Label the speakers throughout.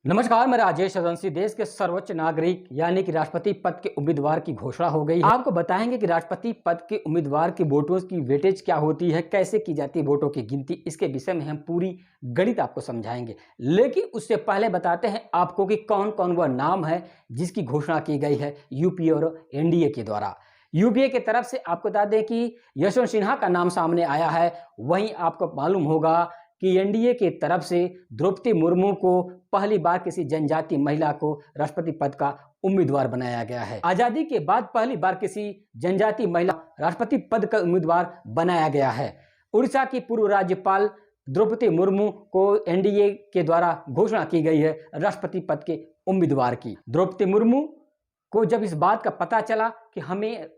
Speaker 1: नमस्कार, मैं राजेश वंशी। देश के सर्वोच्च नागरिक यानी कि राष्ट्रपति पद के उम्मीदवार की घोषणा हो गई है। आपको बताएंगे कि राष्ट्रपति पद के उम्मीदवार की वोटों की वेटेज क्या होती है, कैसे की जाती है वोटों की गिनती, इसके विषय में हम पूरी गणित आपको समझाएंगे। लेकिन उससे पहले बताते हैं आपको कि कौन कौन वह नाम है जिसकी घोषणा की गई है यूपीए और एनडीए के द्वारा। यूपीए की तरफ से आपको बता दें कि यशवंत सिन्हा का नाम सामने आया है। वहीं आपको मालूम होगा कि एनडीए की तरफ से द्रौपदी मुर्मू को पहली बार किसी जनजाति महिला को राष्ट्रपति पद का उम्मीदवार बनाया गया है। आजादी के बाद पहली बार किसी जनजाति महिला राष्ट्रपति पद का उम्मीदवार बनाया गया है। उड़ीसा की पूर्व राज्यपाल द्रौपदी मुर्मू को एनडीए के द्वारा घोषणा की गई है राष्ट्रपति पद के उम्मीदवार की। द्रौपदी मुर्मू को जब इस बात का पता चला कि हमें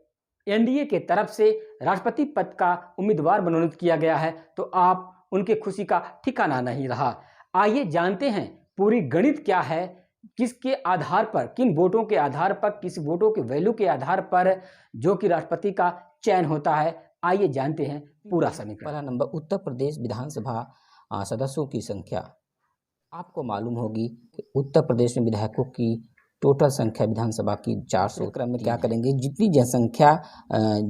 Speaker 1: एनडीए के तरफ से राष्ट्रपति पद का उम्मीदवार मनोनीत किया गया है, तो आप उनके खुशी का ठिकाना नहीं रहा। आइए जानते हैं पूरी गणित क्या है, किसके आधार पर, किन वोटों के आधार पर, किस वोटों के वैल्यू के आधार पर जो कि राष्ट्रपति का चयन होता है। आइए जानते हैं पूरा समीकरण।
Speaker 2: पहला नंबर, उत्तर प्रदेश विधानसभा सदस्यों की संख्या। आपको मालूम होगी कि उत्तर प्रदेश में विधायकों की टोटल संख्या विधानसभा की 400। क्रम में क्या करेंगे, जितनी जनसंख्या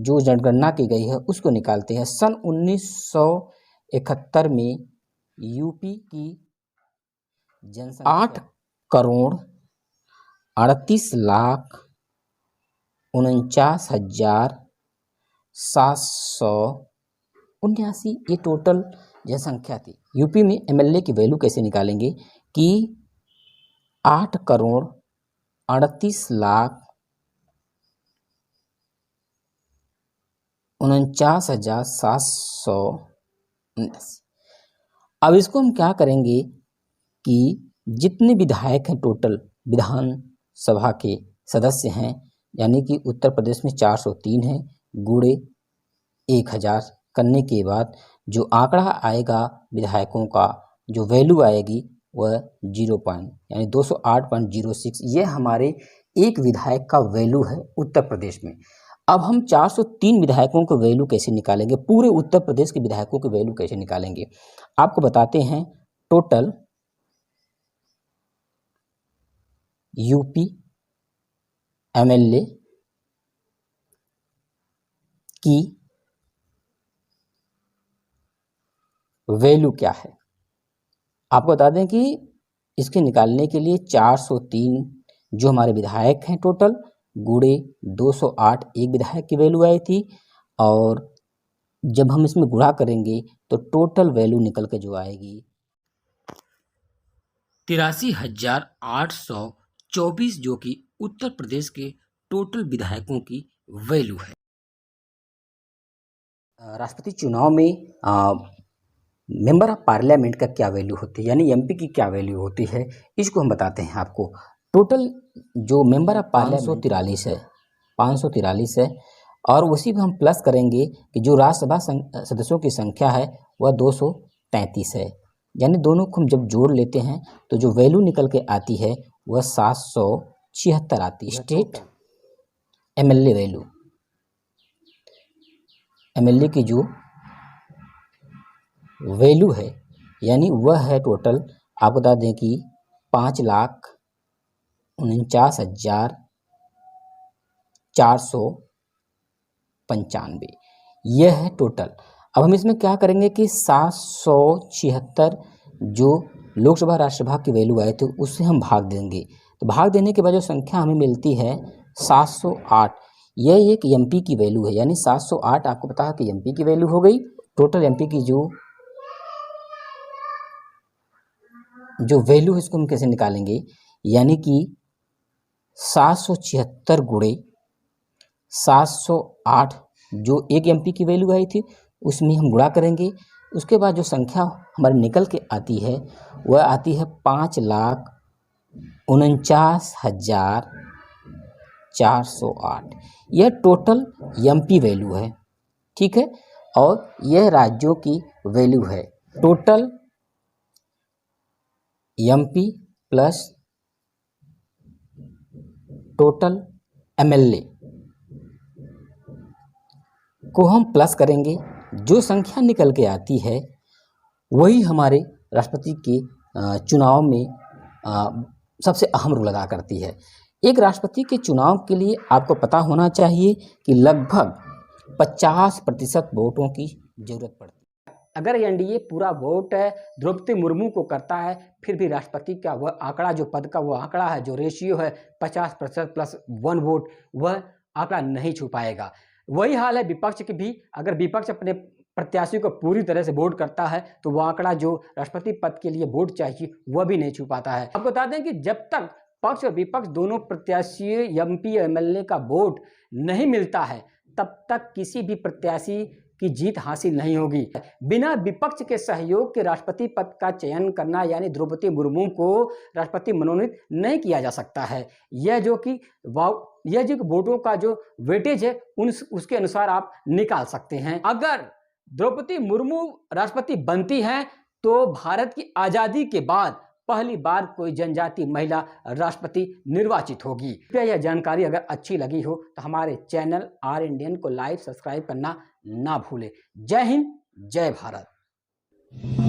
Speaker 2: जो जनगणना की गई है उसको निकालते हैं। सन 1971 में यूपी की जनसंख्या 8,38,49,779 ये टोटल जनसंख्या थी। यूपी में एमएलए की वैल्यू कैसे निकालेंगे कि 8,38,49,779। अब इसको हम क्या करेंगे कि जितने विधायक हैं टोटल विधानसभा के सदस्य हैं, यानी कि उत्तर प्रदेश में 403 हैं, गुणे 1000 करने के बाद जो आंकड़ा आएगा विधायकों का, जो वैल्यू आएगी वह 0 पॉइंट यानी 208.06 ये हमारे एक विधायक का वैल्यू है उत्तर प्रदेश में। अब हम 403 विधायकों के वैल्यू कैसे निकालेंगे, पूरे उत्तर प्रदेश के विधायकों के वैल्यू कैसे निकालेंगे, आपको बताते हैं। टोटल यूपी एमएलए की वैल्यू क्या है, आपको बता दें कि इसके निकालने के लिए 403 जो हमारे विधायक हैं टोटल गुणे 208 एक विधायक की वैल्यू आई थी, और जब हम इसमें गुणा करेंगे तो टोटल वैल्यू निकल के जो आएगी 83,824 जो कि उत्तर प्रदेश के टोटल विधायकों की वैल्यू है। राष्ट्रपति चुनाव में मेंबर ऑफ पार्लियामेंट का क्या वैल्यू होती है, यानी एमपी की क्या वैल्यू होती है, इसको हम बताते हैं आपको। टोटल जो मेंबर ऑफ पार्लियामेंट 543 है, और उसी में हम प्लस करेंगे कि जो राज्यसभा सदस्यों की संख्या है वह 233 है, यानी दोनों को हम जब जोड़ लेते हैं तो जो वैल्यू निकल के आती है वह 776 आती है। स्टेट एमएलए वैल्यू, एमएलए की जो वैल्यू है यानी वह है टोटल, आप बता दें कि 5,49,495 यह है टोटल। अब हम इसमें क्या करेंगे कि 776 जो लोकसभा राज्यसभा की वैल्यू आए थे उससे हम भाग देंगे, तो भाग देने के बाद जो संख्या हमें मिलती है 708, यह एक एमपी की वैल्यू है, यानी 708 आपको पता है कि एमपी की वैल्यू हो गई। टोटल एमपी की जो वैल्यू है इसको हम कैसे निकालेंगे, यानी कि 776 गुणे 708 जो एक एमपी की वैल्यू आई थी उसमें हम गुणा करेंगे। उसके बाद जो संख्या हमारी निकल के आती है वह आती है 5,49,408, यह टोटल एमपी वैल्यू है, ठीक है। और यह राज्यों की वैल्यू है। Total MP plus total MLA को हम प्लस करेंगे, जो संख्या निकल के आती है वही हमारे राष्ट्रपति के चुनाव में सबसे अहम रोल अदा करती है। एक राष्ट्रपति के चुनाव के लिए आपको पता होना चाहिए कि लगभग 50% वोटों की जरूरत पड़ती है।
Speaker 1: अगर एनडीए पूरा वोट द्रौपदी मुर्मू को करता है, फिर भी राष्ट्रपति का वह आंकड़ा, जो पद का वो आंकड़ा है, जो रेशियो है 50% प्लस 1 वोट, वह आंकड़ा नहीं छू पाएगा। वही हाल है विपक्ष की भी। अगर विपक्ष अपने प्रत्याशी को पूरी तरह से वोट करता है तो वह आंकड़ा जो राष्ट्रपति पद के लिए वोट चाहिए वह भी नहीं छू पाता है। आपको बता दें कि जब तक पक्ष और विपक्ष दोनों प्रत्याशी एमपी एमएलए का वोट नहीं मिलता है, तब तक किसी भी प्रत्याशी की जीत हासिल नहीं होगी। बिना विपक्ष के सहयोग के राष्ट्रपति पद का चयन करना, यानी द्रौपदी मुर्मू को राष्ट्रपति मनोनीत नहीं किया जा सकता है। यह जो वोटों का जो वेटेज है उसके अनुसार आप निकाल सकते हैं। अगर द्रौपदी मुर्मू राष्ट्रपति बनती हैं तो भारत की आज़ादी के बाद पहली बार कोई जनजातीय महिला राष्ट्रपति निर्वाचित होगी। क्या यह जानकारी अगर अच्छी लगी हो तो हमारे चैनल आर इंडियन को लाइक सब्सक्राइब करना ना भूलें। जय हिंद, जय भारत।